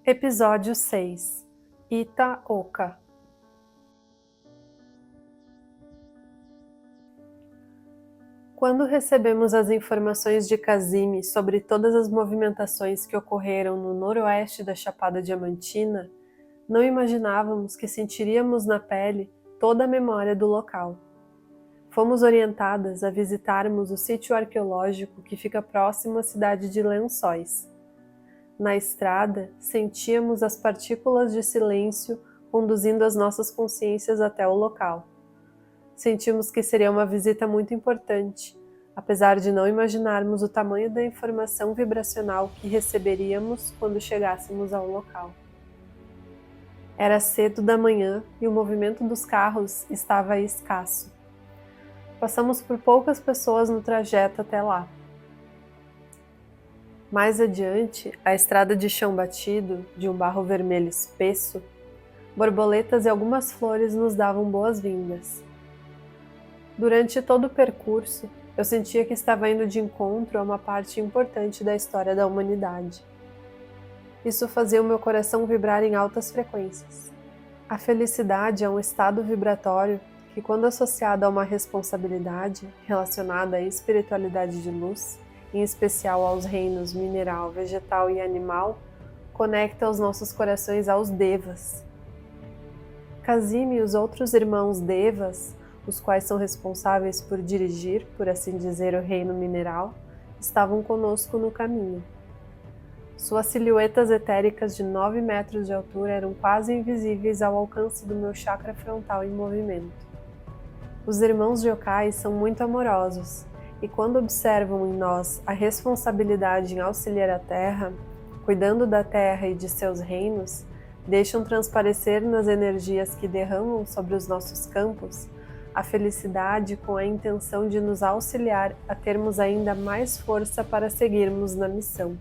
Episódio 6. Ita-oka. Quando recebemos as informações de Kazimi sobre todas as movimentações que ocorreram no noroeste da Chapada Diamantina, não imaginávamos que sentiríamos na pele toda a memória do local. Fomos orientadas a visitarmos o sítio arqueológico que fica próximo à cidade de Lençóis. Na estrada, sentíamos as partículas de silêncio conduzindo as nossas consciências até o local. Sentimos que seria uma visita muito importante, apesar de não imaginarmos o tamanho da informação vibracional que receberíamos quando chegássemos ao local. Era cedo da manhã e o movimento dos carros estava escasso. Passamos por poucas pessoas no trajeto até lá. Mais adiante, a estrada de chão batido, de um barro vermelho espesso, borboletas e algumas flores nos davam boas-vindas. Durante todo o percurso, eu sentia que estava indo de encontro a uma parte importante da história da humanidade. Isso fazia o meu coração vibrar em altas frequências. A felicidade é um estado vibratório que, quando associado a uma responsabilidade relacionada à espiritualidade de luz, em especial aos reinos mineral, vegetal e animal, conecta os nossos corações aos devas. Kazimi e os outros irmãos devas, os quais são responsáveis por dirigir, por assim dizer, o reino mineral, estavam conosco no caminho. Suas silhuetas etéricas de 9 metros de altura eram quase invisíveis ao alcance do meu chakra frontal em movimento. Os irmãos yokais são muito amorosos, e quando observam em nós a responsabilidade em auxiliar a Terra, cuidando da Terra e de seus reinos, deixam transparecer nas energias que derramam sobre os nossos campos a felicidade com a intenção de nos auxiliar a termos ainda mais força para seguirmos na missão.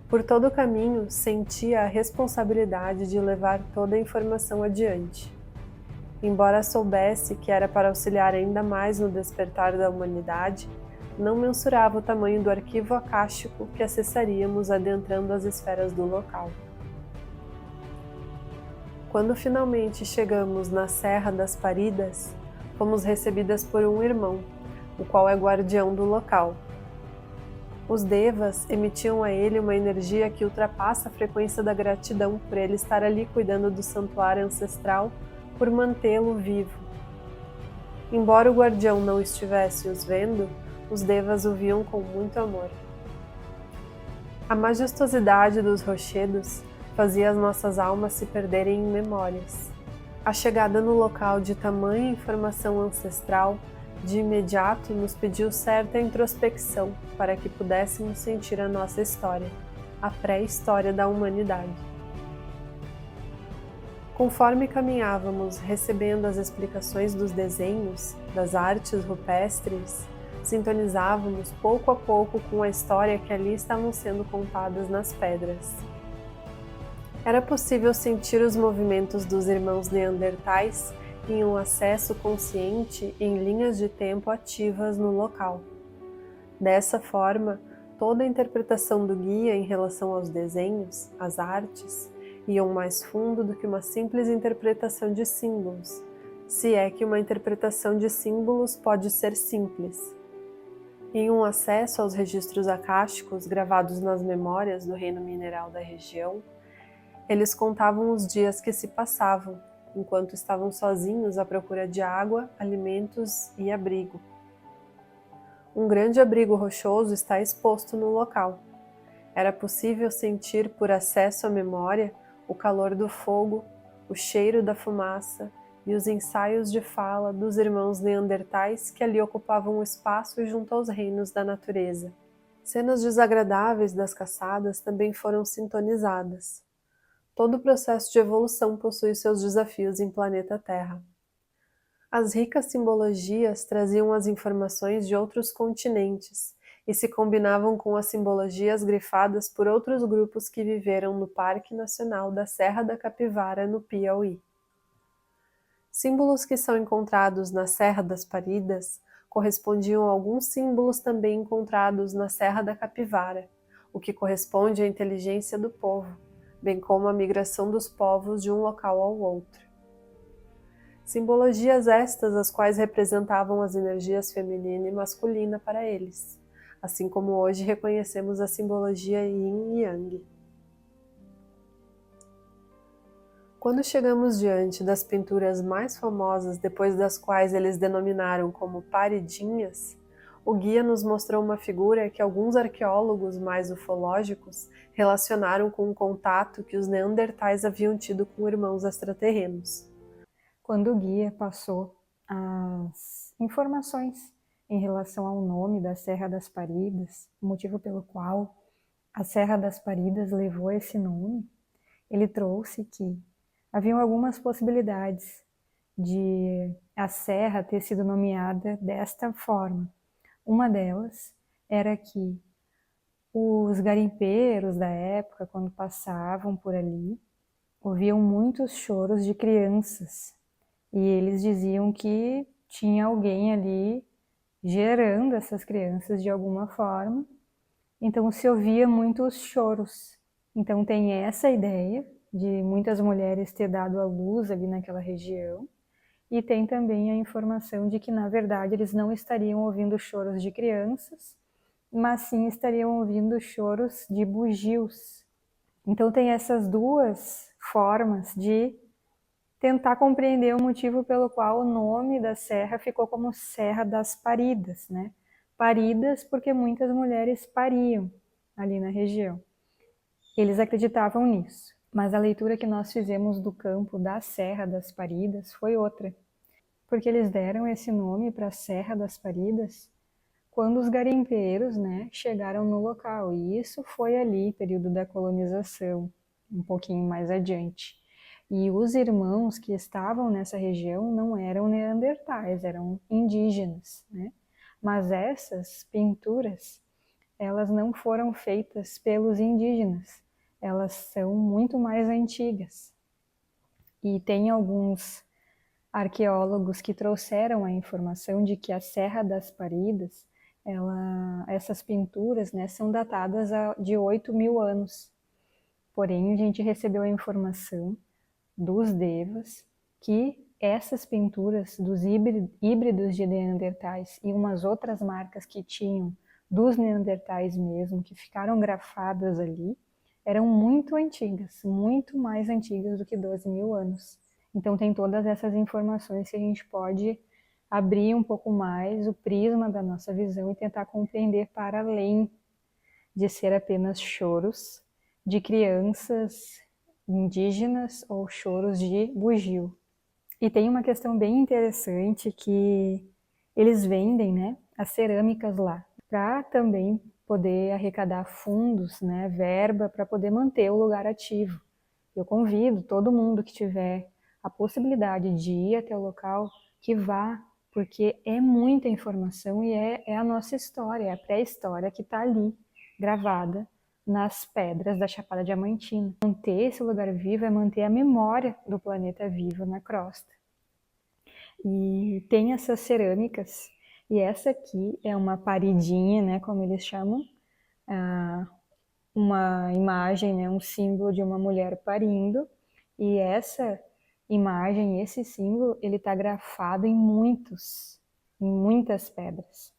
Por todo o caminho, sentia a responsabilidade de levar toda a informação adiante. Embora soubesse que era para auxiliar ainda mais no despertar da humanidade, não mensurava o tamanho do arquivo acástico que acessaríamos adentrando as esferas do local. Quando finalmente chegamos na Serra das Paridas, fomos recebidas por um irmão, o qual é guardião do local. Os devas emitiam a ele uma energia que ultrapassa a frequência da gratidão por ele estar ali cuidando do santuário ancestral, por mantê-lo vivo. Embora o guardião não estivesse os vendo, os devas o viam com muito amor. A majestosidade dos rochedos fazia as nossas almas se perderem em memórias. A chegada no local de tamanha informação ancestral, de imediato nos pediu certa introspecção para que pudéssemos sentir a nossa história, a pré-história da humanidade. Conforme caminhávamos recebendo as explicações dos desenhos, das artes rupestres, sintonizávamos pouco a pouco com a história que ali estavam sendo contadas nas pedras. Era possível sentir os movimentos dos irmãos neandertais em um acesso consciente em linhas de tempo ativas no local. Dessa forma, toda a interpretação do guia em relação aos desenhos, às artes, iam mais fundo do que uma simples interpretação de símbolos, se é que uma interpretação de símbolos pode ser simples. Em um acesso aos registros acásticos gravados nas memórias do reino mineral da região, eles contavam os dias que se passavam, enquanto estavam sozinhos à procura de água, alimentos e abrigo. Um grande abrigo rochoso está exposto no local. Era possível sentir por acesso à memória o calor do fogo, o cheiro da fumaça e os ensaios de fala dos irmãos neandertais que ali ocupavam o espaço junto aos reinos da natureza. Cenas desagradáveis das caçadas também foram sintonizadas. Todo o processo de evolução possui seus desafios em planeta Terra. As ricas simbologias traziam as informações de outros continentes e se combinavam com as simbologias grifadas por outros grupos que viveram no Parque Nacional da Serra da Capivara, no Piauí. Símbolos que são encontrados na Serra das Paridas correspondiam a alguns símbolos também encontrados na Serra da Capivara, o que corresponde à inteligência do povo, bem como a migração dos povos de um local ao outro. Simbologias estas as quais representavam as energias feminina e masculina para eles, assim como hoje reconhecemos a simbologia Yin e Yang. Quando chegamos diante das pinturas mais famosas, depois das quais eles denominaram como paridinhas, o guia nos mostrou uma figura que alguns arqueólogos mais ufológicos relacionaram com um contato que os neandertais haviam tido com irmãos extraterrenos. Quando o guia passou as informações em relação ao nome da Serra das Paridas, o motivo pelo qual a Serra das Paridas levou esse nome, ele trouxe que haviam algumas possibilidades de a serra ter sido nomeada desta forma. Uma delas era que os garimpeiros da época, quando passavam por ali, ouviam muitos choros de crianças e eles diziam que tinha alguém ali gerando essas crianças de alguma forma, então se ouvia muitos choros. Então tem essa ideia de muitas mulheres ter dado à luz ali naquela região, e tem também a informação de que na verdade eles não estariam ouvindo choros de crianças, mas sim estariam ouvindo choros de bugios. Então tem essas duas formas de tentar compreender o motivo pelo qual o nome da serra ficou como Serra das Paridas, né? Paridas porque muitas mulheres pariam ali na região. Eles acreditavam nisso, mas a leitura que nós fizemos do campo da Serra das Paridas foi outra, porque eles deram esse nome para a Serra das Paridas quando os garimpeiros, né, chegaram no local, e isso foi ali, período da colonização, um pouquinho mais adiante. E os irmãos que estavam nessa região não eram neandertais, eram indígenas, né? Mas essas pinturas, elas não foram feitas pelos indígenas, elas são muito mais antigas. E tem alguns arqueólogos que trouxeram a informação de que a Serra das Paridas, essas pinturas, né, são datadas de 8.000 anos. Porém, a gente recebeu a informação dos Devas que essas pinturas dos híbridos de neandertais e umas outras marcas que tinham dos neandertais mesmo, que ficaram grafadas ali, eram muito antigas, muito mais antigas do que 12.000 anos. Então tem todas essas informações que a gente pode abrir um pouco mais o prisma da nossa visão e tentar compreender para além de ser apenas choros de crianças indígenas ou choros de bugio. E tem uma questão bem interessante que eles vendem, né, as cerâmicas lá, para também poder arrecadar fundos, né, verba para poder manter o lugar ativo. Eu convido todo mundo que tiver a possibilidade de ir até o local que vá, porque é muita informação e é a nossa história, é a pré-história que está ali, gravada nas pedras da Chapada Diamantina. Manter esse lugar vivo é manter a memória do planeta vivo na crosta. E tem essas cerâmicas, e essa aqui é uma paredinha, né, como eles chamam, uma imagem, né, um símbolo de uma mulher parindo, e essa imagem, esse símbolo, ele está grafado em muitas pedras.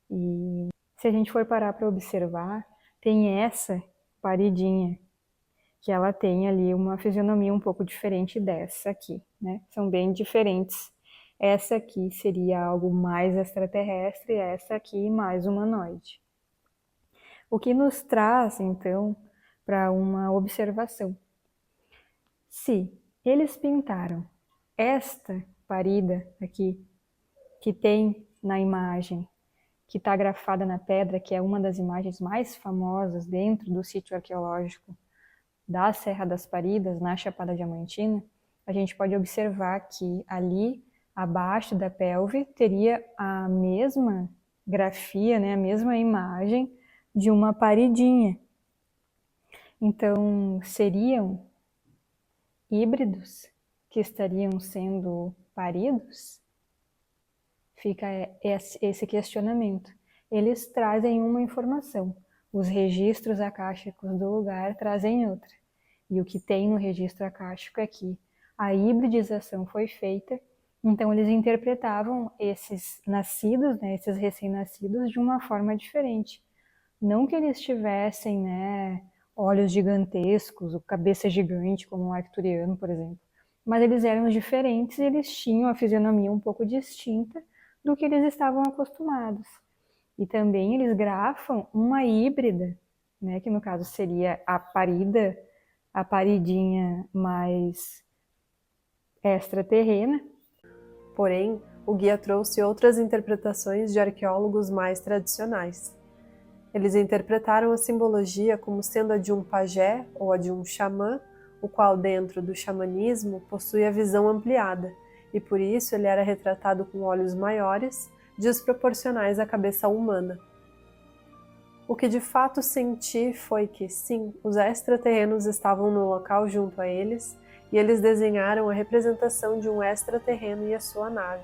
E se a gente for parar para observar, tem essa paredinha, que ela tem ali uma fisionomia um pouco diferente dessa aqui, né? São bem diferentes. Essa aqui seria algo mais extraterrestre, essa aqui mais humanoide. O que nos traz, então, para uma observação. Se eles pintaram esta parida aqui, que tem na imagem, que está grafada na pedra, que é uma das imagens mais famosas dentro do sítio arqueológico da Serra das Paridas, na Chapada Diamantina, a gente pode observar que ali, abaixo da pelve, teria a mesma grafia, né, a mesma imagem de uma paredinha. Então, seriam híbridos que estariam sendo paridos? Fica esse questionamento. Eles trazem uma informação. os registros acásticos do lugar trazem outra. E o que tem no registro acástico é que a hibridização foi feita, então eles interpretavam esses nascidos, né, esses recém-nascidos, de uma forma diferente. Não que eles tivessem, né, olhos gigantescos, ou cabeça gigante, como um arcturiano, por exemplo, mas eles eram diferentes e eles tinham a fisionomia um pouco distinta do que eles estavam acostumados. E também eles grafam uma híbrida, né, que no caso seria a parida, a paridinha mais extraterrena. Porém, o guia trouxe outras interpretações de arqueólogos mais tradicionais. Eles interpretaram a simbologia como sendo a de um pajé ou a de um xamã, o qual dentro do xamanismo possui a visão ampliada, e por isso ele era retratado com olhos maiores, desproporcionais à cabeça humana. O que de fato senti foi que, sim, os extraterrenos estavam no local junto a eles, e eles desenharam a representação de um extraterreno e a sua nave.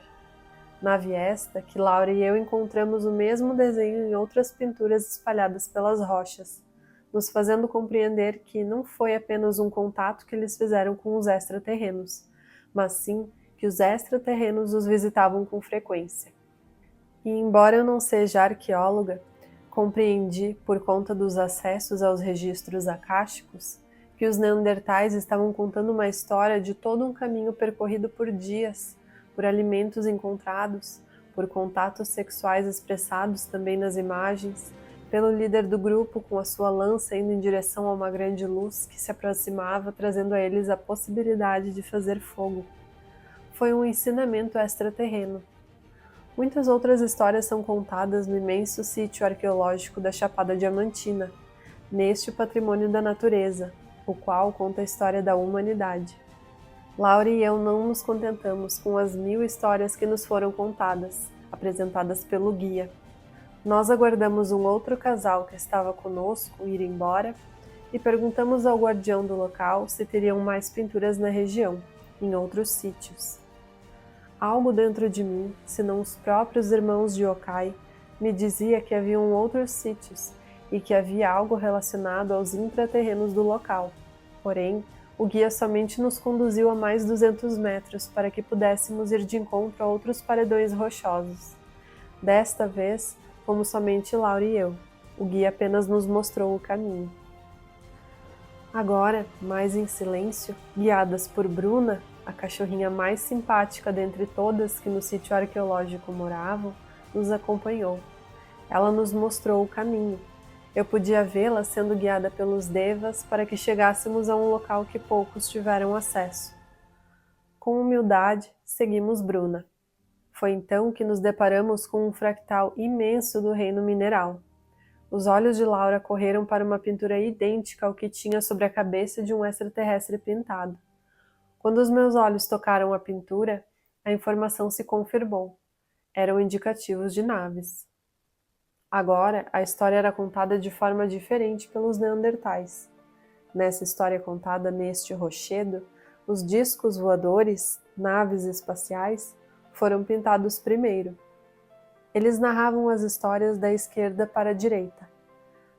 Nave esta que Laura e eu encontramos o mesmo desenho em outras pinturas espalhadas pelas rochas, nos fazendo compreender que não foi apenas um contato que eles fizeram com os extraterrenos, mas sim que os extraterrenos os visitavam com frequência. E embora eu não seja arqueóloga, compreendi, por conta dos acessos aos registros acásticos, que os neandertais estavam contando uma história de todo um caminho percorrido por dias, por alimentos encontrados, por contatos sexuais expressados também nas imagens, pelo líder do grupo com a sua lança indo em direção a uma grande luz que se aproximava, trazendo a eles a possibilidade de fazer fogo. Foi um ensinamento extraterreno. Muitas outras histórias são contadas no imenso sítio arqueológico da Chapada Diamantina, neste patrimônio da natureza, o qual conta a história da humanidade. Laura e eu não nos contentamos com as 1000 histórias que nos foram contadas, apresentadas pelo guia. Nós aguardamos um outro casal que estava conosco ir embora e perguntamos ao guardião do local se teriam mais pinturas na região, em outros sítios. Algo dentro de mim, se não os próprios irmãos de yokai, me dizia que haviam outros sítios e que havia algo relacionado aos intraterrenos do local. Porém, o guia somente nos conduziu a mais 200 metros para que pudéssemos ir de encontro a outros paredões rochosos. Desta vez, fomos somente Laura e eu. O guia apenas nos mostrou o caminho. Agora, mais em silêncio, guiadas por Bruna, a cachorrinha mais simpática dentre todas que no sítio arqueológico moravam, nos acompanhou. Ela nos mostrou o caminho. Eu podia vê-la sendo guiada pelos devas para que chegássemos a um local que poucos tiveram acesso. Com humildade, seguimos Bruna. Foi então que nos deparamos com um fractal imenso do reino mineral. Os olhos de Laura correram para uma pintura idêntica ao que tinha sobre a cabeça de um extraterrestre pintado. Quando os meus olhos tocaram a pintura, a informação se confirmou. Eram indicativos de naves. Agora, a história era contada de forma diferente pelos neandertais. Nessa história contada neste rochedo, os discos voadores, naves espaciais, foram pintados primeiro. Eles narravam as histórias da esquerda para a direita.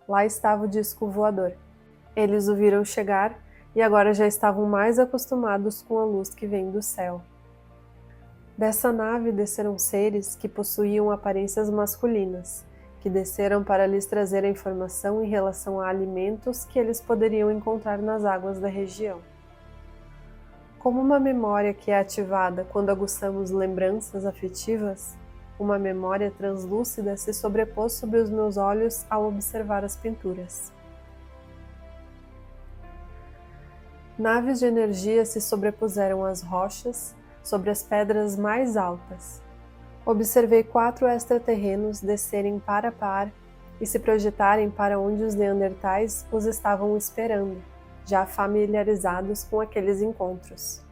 Lá estava o disco voador. Eles o viram chegar e agora já estavam mais acostumados com a luz que vem do céu. Dessa nave desceram seres que possuíam aparências masculinas, que desceram para lhes trazer a informação em relação a alimentos que eles poderiam encontrar nas águas da região. Como uma memória que é ativada quando aguçamos lembranças afetivas, uma memória translúcida se sobrepôs sobre os meus olhos ao observar as pinturas. Naves de energia se sobrepuseram às rochas, sobre as pedras mais altas. Observei 4 extraterrenos descerem par a par e se projetarem para onde os neandertais os estavam esperando, já familiarizados com aqueles encontros.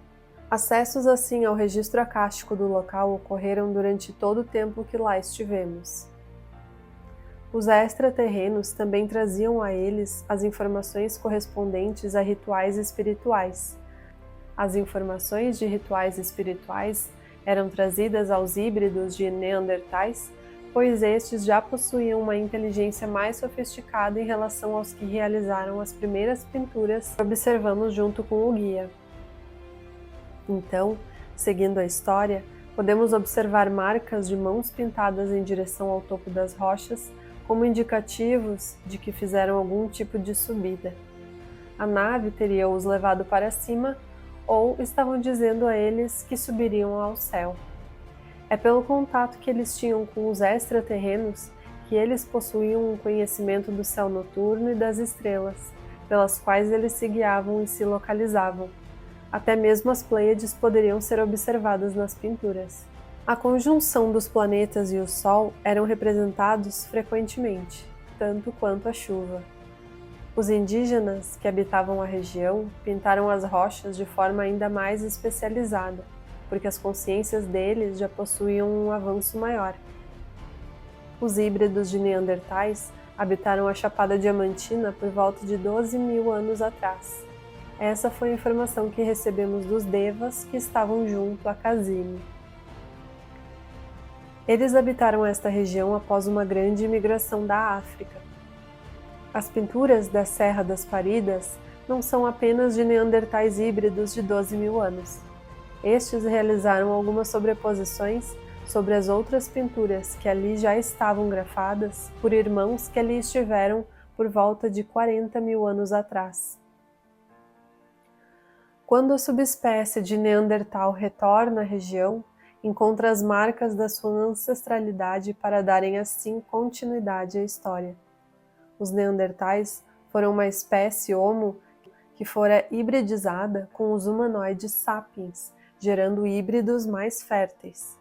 Acessos assim ao registro acástico do local ocorreram durante todo o tempo que lá estivemos. Os extraterrenos também traziam a eles as informações correspondentes a rituais espirituais. As informações de rituais espirituais eram trazidas aos híbridos de neandertais pois estes já possuíam uma inteligência mais sofisticada em relação aos que realizaram as primeiras pinturas que observamos junto com o guia. Então, seguindo a história, podemos observar marcas de mãos pintadas em direção ao topo das rochas como indicativos de que fizeram algum tipo de subida. A nave teria os levado para cima ou estavam dizendo a eles que subiriam ao céu. É pelo contato que eles tinham com os extraterrenos que eles possuíam um conhecimento do céu noturno e das estrelas, pelas quais eles se guiavam e se localizavam. Até mesmo as Pleiades poderiam ser observadas nas pinturas. A conjunção dos planetas e o Sol eram representados frequentemente, tanto quanto a chuva. Os indígenas que habitavam a região pintaram as rochas de forma ainda mais especializada, porque as consciências deles já possuíam um avanço maior. Os híbridos de Neandertais habitaram a Chapada Diamantina por volta de 12.000 anos atrás. Essa foi a informação que recebemos dos Devas que estavam junto a Cassini. Eles habitaram esta região após uma grande imigração da África. As pinturas da Serra das Paridas não são apenas de Neandertais híbridos de 12.000 anos. Estes realizaram algumas sobreposições sobre as outras pinturas que ali já estavam grafadas por irmãos que ali estiveram por volta de 40.000 anos atrás. Quando a subespécie de Neandertal retorna à região, encontra as marcas da sua ancestralidade para darem assim continuidade à história. Os Neandertais foram uma espécie Homo que fora hibridizada com os humanoides sapiens, gerando híbridos mais férteis.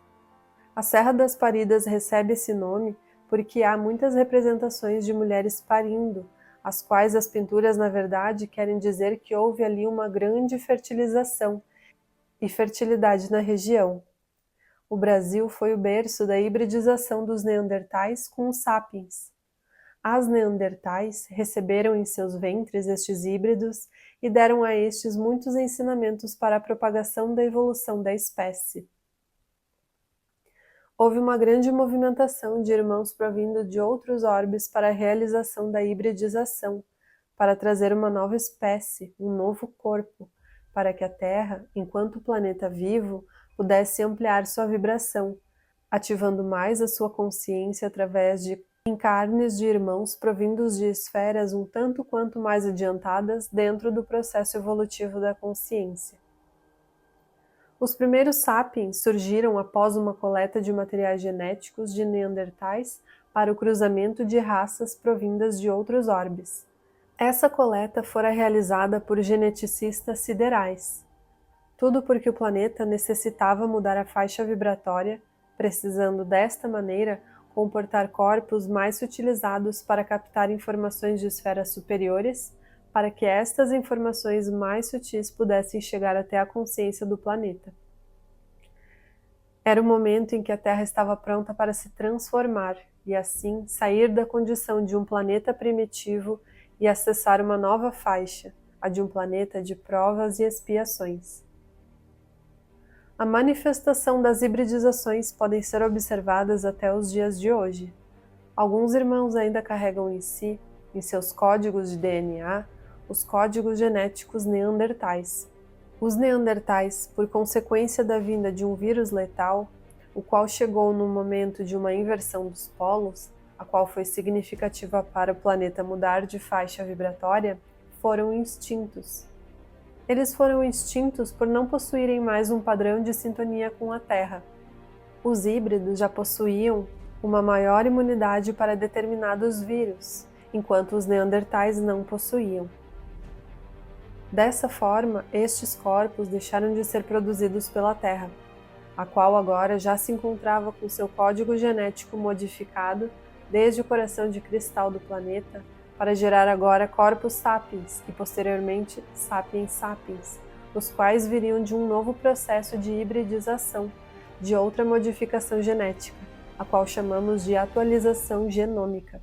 A Serra das Paridas recebe esse nome porque há muitas representações de mulheres parindo, as quais as pinturas, na verdade, querem dizer que houve ali uma grande fertilização e fertilidade na região. O Brasil foi o berço da hibridização dos Neandertais com os sapiens. As Neandertais receberam em seus ventres estes híbridos e deram a estes muitos ensinamentos para a propagação da evolução da espécie. Houve uma grande movimentação de irmãos provindo de outros orbes para a realização da hibridização, para trazer uma nova espécie, um novo corpo, para que a Terra, enquanto planeta vivo, pudesse ampliar sua vibração, ativando mais a sua consciência através de encarnes de irmãos provindos de esferas um tanto quanto mais adiantadas dentro do processo evolutivo da consciência. Os primeiros sapiens surgiram após uma coleta de materiais genéticos de Neandertais para o cruzamento de raças provindas de outros orbes. Essa coleta fora realizada por geneticistas siderais. Tudo porque o planeta necessitava mudar a faixa vibratória, precisando desta maneira comportar corpos mais utilizados para captar informações de esferas superiores, para que estas informações mais sutis pudessem chegar até a consciência do planeta. Era o momento em que a Terra estava pronta para se transformar e assim sair da condição de um planeta primitivo e acessar uma nova faixa, a de um planeta de provas e expiações. A manifestação das hibridizações podem ser observadas até os dias de hoje. Alguns irmãos ainda carregam em si, em seus códigos de DNA, os códigos genéticos neandertais. Os neandertais, por consequência da vinda de um vírus letal, o qual chegou no momento de uma inversão dos polos, a qual foi significativa para o planeta mudar de faixa vibratória, foram extintos. Eles foram extintos por não possuírem mais um padrão de sintonia com a Terra. Os híbridos já possuíam uma maior imunidade para determinados vírus, enquanto os neandertais não possuíam. Dessa forma, estes corpos deixaram de ser produzidos pela Terra, a qual agora já se encontrava com seu código genético modificado desde o coração de cristal do planeta, para gerar agora corpos sapiens e posteriormente sapiens sapiens, os quais viriam de um novo processo de hibridização, de outra modificação genética, a qual chamamos de atualização genômica.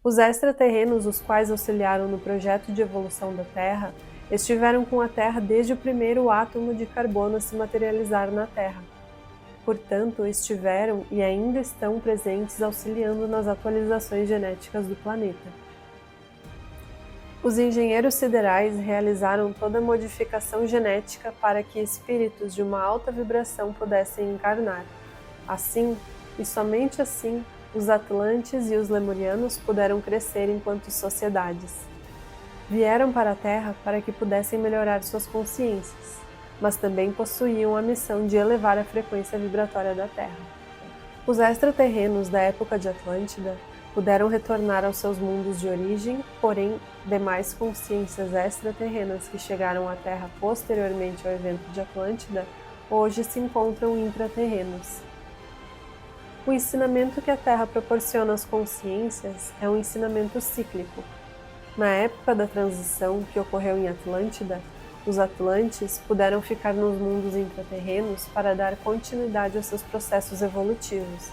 Os extraterrenos, os quais auxiliaram no projeto de evolução da Terra, estiveram com a Terra desde o primeiro átomo de carbono a se materializar na Terra. portanto, estiveram e ainda estão presentes auxiliando nas atualizações genéticas do planeta. Os engenheiros siderais realizaram toda a modificação genética para que espíritos de uma alta vibração pudessem encarnar. Assim, e somente assim, os Atlantes e os Lemurianos puderam crescer enquanto sociedades. Vieram para a Terra para que pudessem melhorar suas consciências, mas também possuíam a missão de elevar a frequência vibratória da Terra. Os extraterrenos da época de Atlântida puderam retornar aos seus mundos de origem, porém, demais consciências extraterrenas que chegaram à Terra posteriormente ao evento de Atlântida hoje se encontram intraterrenos. O ensinamento que a Terra proporciona às consciências é um ensinamento cíclico. Na época da transição que ocorreu em Atlântida, os Atlantes puderam ficar nos mundos intraterrenos para dar continuidade aos seus processos evolutivos.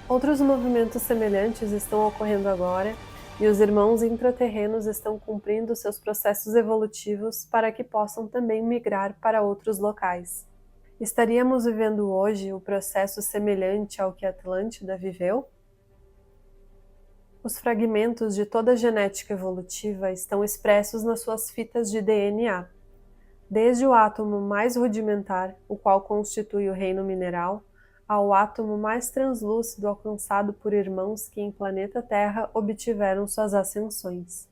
Outros movimentos semelhantes estão ocorrendo agora e os irmãos intraterrenos estão cumprindo seus processos evolutivos para que possam também migrar para outros locais. Estaríamos vivendo hoje o processo semelhante ao que Atlântida viveu? Os fragmentos de toda a genética evolutiva estão expressos nas suas fitas de DNA. Desde o átomo mais rudimentar, o qual constitui o reino mineral, ao átomo mais translúcido alcançado por irmãos que em planeta Terra obtiveram suas ascensões.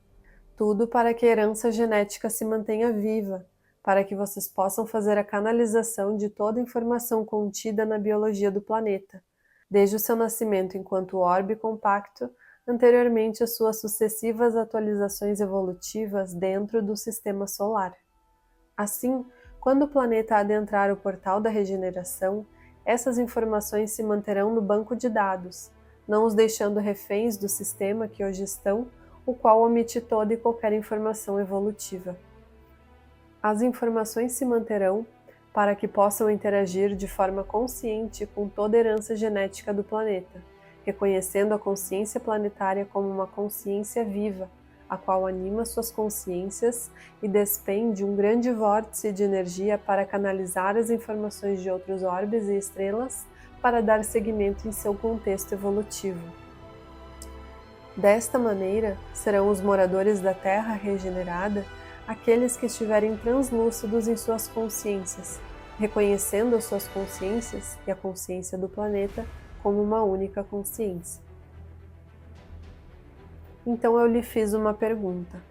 Tudo para que a herança genética se mantenha viva, para que vocês possam fazer a canalização de toda a informação contida na biologia do planeta, desde o seu nascimento enquanto orbe compacto, anteriormente às suas sucessivas atualizações evolutivas dentro do sistema solar. Assim, quando o planeta adentrar o portal da regeneração, essas informações se manterão no banco de dados, não os deixando reféns do sistema que hoje estão, o qual omite toda e qualquer informação evolutiva. As informações se manterão para que possam interagir de forma consciente com toda a herança genética do planeta, reconhecendo a consciência planetária como uma consciência viva, a qual anima suas consciências e despende um grande vórtice de energia para canalizar as informações de outros orbes e estrelas para dar seguimento em seu contexto evolutivo. Desta maneira, serão os moradores da Terra regenerada aqueles que estiverem translúcidos em suas consciências, reconhecendo as suas consciências e a consciência do planeta como uma única consciência. Então eu lhe fiz uma pergunta.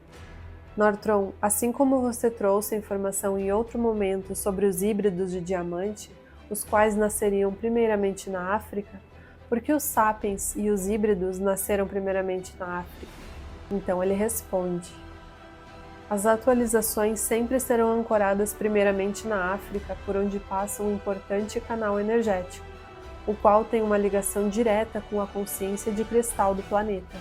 Nortron, assim como você trouxe informação em outro momento sobre os híbridos de diamante, os quais nasceriam primeiramente na África, por que os sapiens e os híbridos nasceram primeiramente na África? Então ele responde: as atualizações sempre serão ancoradas primeiramente na África, por onde passa um importante canal energético, o qual tem uma ligação direta com a consciência de cristal do planeta.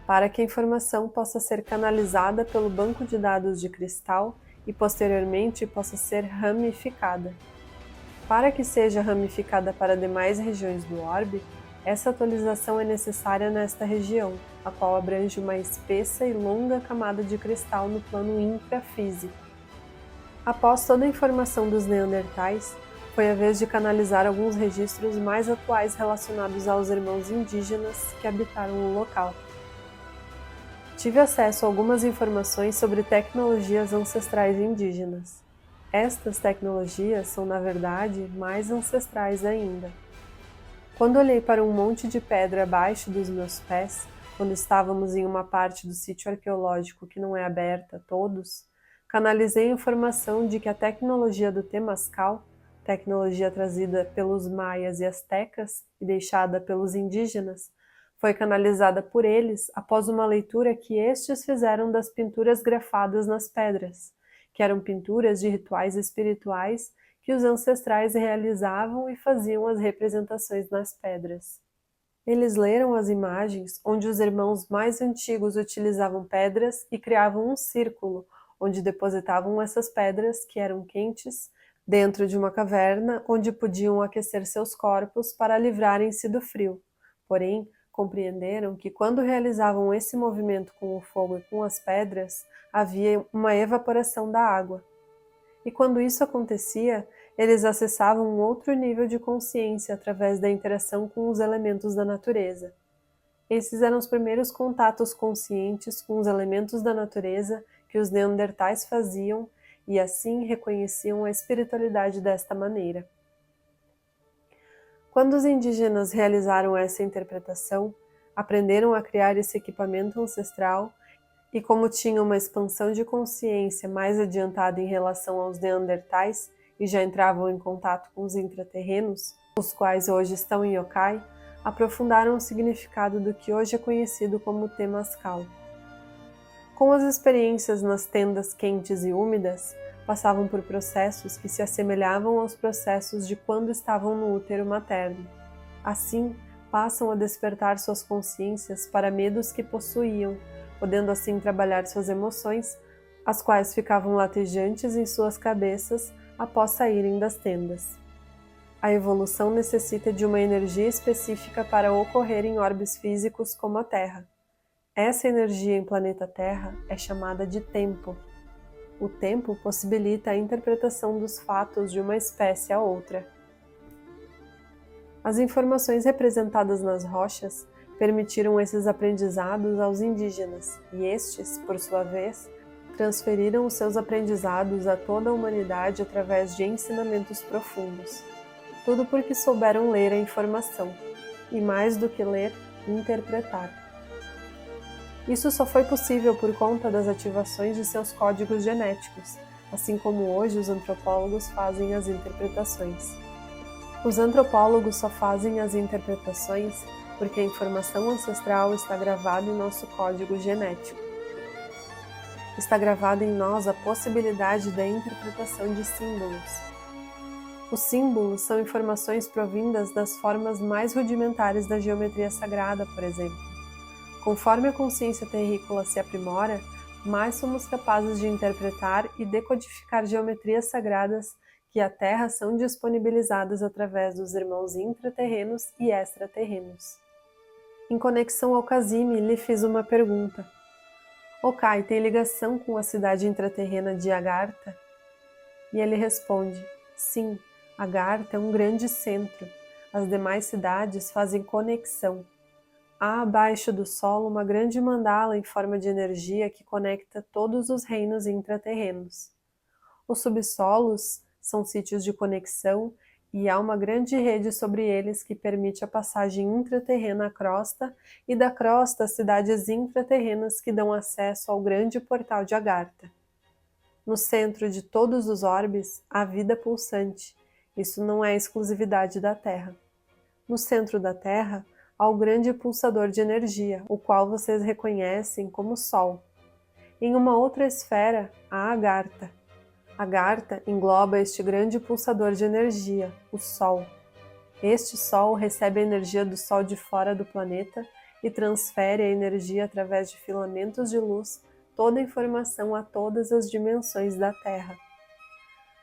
Para que a informação possa ser canalizada pelo banco de dados de cristal e posteriormente possa ser ramificada. Para que seja ramificada para demais regiões do orbe, essa atualização é necessária nesta região, a qual abrange uma espessa e longa camada de cristal no plano intrafísico. Após toda a informação dos Neandertais, foi a vez de canalizar alguns registros mais atuais relacionados aos irmãos indígenas que habitaram o local. Tive acesso a algumas informações sobre tecnologias ancestrais indígenas. Estas tecnologias são, na verdade, mais ancestrais ainda. Quando olhei para um monte de pedra abaixo dos meus pés, quando estávamos em uma parte do sítio arqueológico que não é aberta a todos, canalizei a informação de que a tecnologia do Temazcal, tecnologia trazida pelos maias e astecas e deixada pelos indígenas, foi canalizada por eles após uma leitura que estes fizeram das pinturas grafadas nas pedras, que eram pinturas de rituais espirituais que os ancestrais realizavam e faziam as representações nas pedras. Eles leram as imagens onde os irmãos mais antigos utilizavam pedras e criavam um círculo, onde depositavam essas pedras, que eram quentes, dentro de uma caverna onde podiam aquecer seus corpos para livrarem-se do frio. Porém, compreenderam que quando realizavam esse movimento com o fogo e com as pedras, havia uma evaporação da água. E quando isso acontecia, Eles acessavam um outro nível de consciência através da interação com os elementos da natureza. Esses eram os primeiros contatos conscientes com os elementos da natureza que os neandertais faziam e assim reconheciam a espiritualidade desta maneira. Quando os indígenas realizaram essa interpretação, aprenderam a criar esse equipamento ancestral e, como tinham uma expansão de consciência mais adiantada em relação aos neandertais e já entravam em contato com os intraterrenos, os quais hoje estão em yokai, aprofundaram o significado do que hoje é conhecido como Temascal. Com as experiências nas tendas quentes e úmidas, passavam por processos que se assemelhavam aos processos de quando estavam no útero materno. Assim, passam a despertar suas consciências para medos que possuíam, podendo assim trabalhar suas emoções, as quais ficavam latejantes em suas cabeças após saírem das tendas. A evolução necessita de uma energia específica para ocorrer em orbes físicos como a Terra. Essa energia em planeta Terra é chamada de tempo. O tempo possibilita a interpretação dos fatos de uma espécie a outra. As informações representadas nas rochas permitiram esses aprendizados aos indígenas, e estes, por sua vez, transferiram os seus aprendizados a toda a humanidade através de ensinamentos profundos. Tudo porque souberam ler a informação, e mais do que ler, interpretar. Isso só foi possível por conta das ativações de seus códigos genéticos, assim como hoje os antropólogos fazem as interpretações. Os antropólogos só fazem as interpretações porque a informação ancestral está gravada em nosso código genético. Está gravada em nós a possibilidade da interpretação de símbolos. Os símbolos são informações provindas das formas mais rudimentares da geometria sagrada, por exemplo. Conforme a consciência terrícola se aprimora, mais somos capazes de interpretar e decodificar geometrias sagradas que à Terra são disponibilizadas através dos irmãos intraterrenos e extraterrenos. Em conexão ao Casime, lhe fiz uma pergunta. Okai tem ligação com a cidade intraterrena de Agartha? E ele responde, sim, Agartha é um grande centro. As demais cidades fazem conexão. Há abaixo do solo uma grande mandala em forma de energia que conecta todos os reinos intraterrenos. Os subsolos são sítios de conexão e há uma grande rede sobre eles que permite a passagem intraterrena à crosta e da crosta às cidades intraterrenas que dão acesso ao grande portal de Agartha. No centro de todos os orbes há vida pulsante. Isso não é exclusividade da Terra. No centro da Terra há o grande pulsador de energia, o qual vocês reconhecem como Sol. Em uma outra esfera há Agartha. Agartha engloba este grande pulsador de energia, o Sol. Este Sol recebe a energia do Sol de fora do planeta e transfere a energia através de filamentos de luz, toda a informação a todas as dimensões da Terra.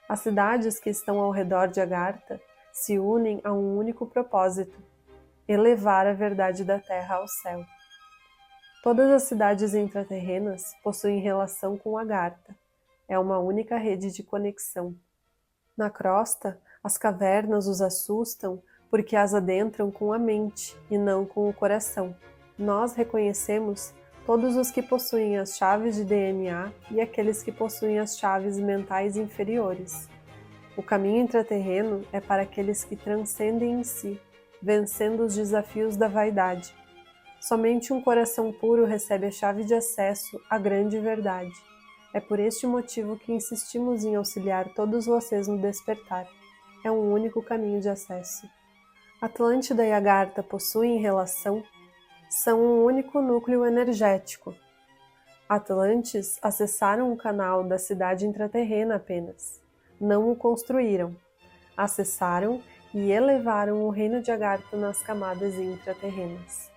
As cidades que estão ao redor de Agartha se unem a um único propósito: elevar a verdade da Terra ao céu. Todas as cidades intraterrenas possuem relação com Agartha. É uma única rede de conexão. Na crosta, as cavernas os assustam porque as adentram com a mente e não com o coração. Nós reconhecemos todos os que possuem as chaves de DNA e aqueles que possuem as chaves mentais inferiores. O caminho intraterreno é para aqueles que transcendem em si, vencendo os desafios da vaidade. Somente um coração puro recebe a chave de acesso à grande verdade. É por este motivo que insistimos em auxiliar todos vocês no despertar. É um único caminho de acesso. Atlântida e Agartha possuem relação? São um único núcleo energético. Atlantes acessaram o canal da cidade intraterrena apenas. Não o construíram. Acessaram e elevaram o reino de Agartha nas camadas intraterrenas.